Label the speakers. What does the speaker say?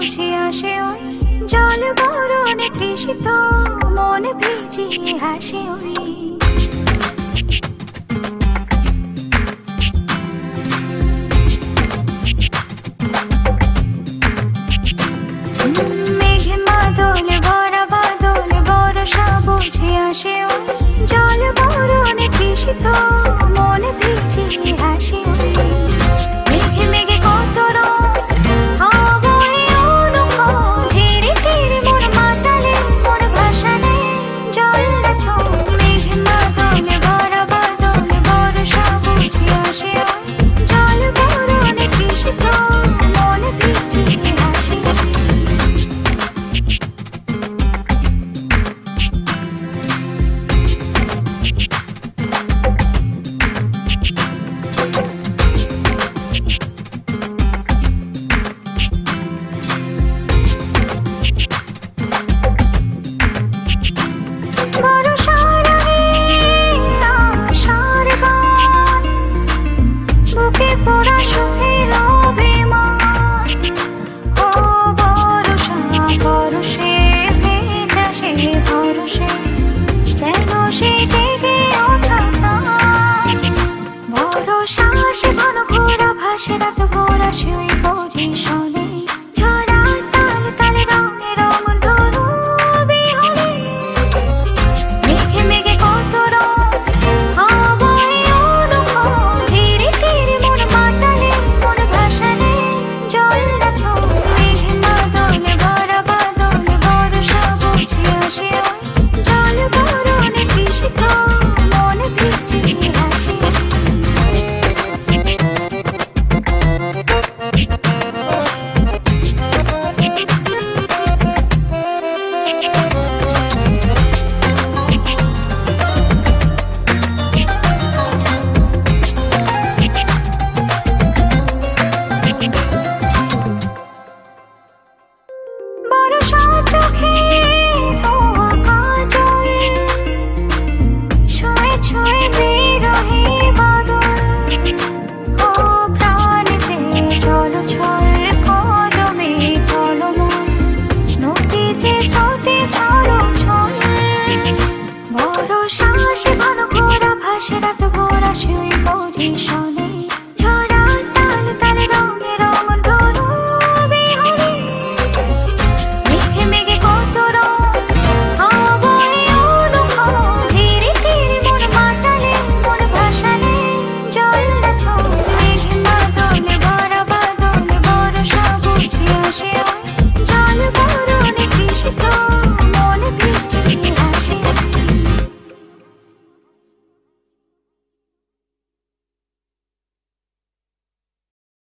Speaker 1: বুঝে আসে ওই জল বরণে তৃষিত মন ভিজিয়ে হাসে ওই মেঘে মাদল ভরা বাদল বরষা বুঝে আসে ওই জল বরণে তৃষিত মন ভিজিয়ে হাসে ওই মেঘে মেঘে কত রং হবই অনুভব ঝিরি ঝিরি মোর মাতালে মোর ভাসানে জল নাচো মেঘে মাদল ভরা বাদল বরষা বুঝে আসে ওই জল বরণে তৃষিত মন ভিজিয়ে হাসে ভরসা সে ঘন ঘোরা ভাসে রাত ভোরা সে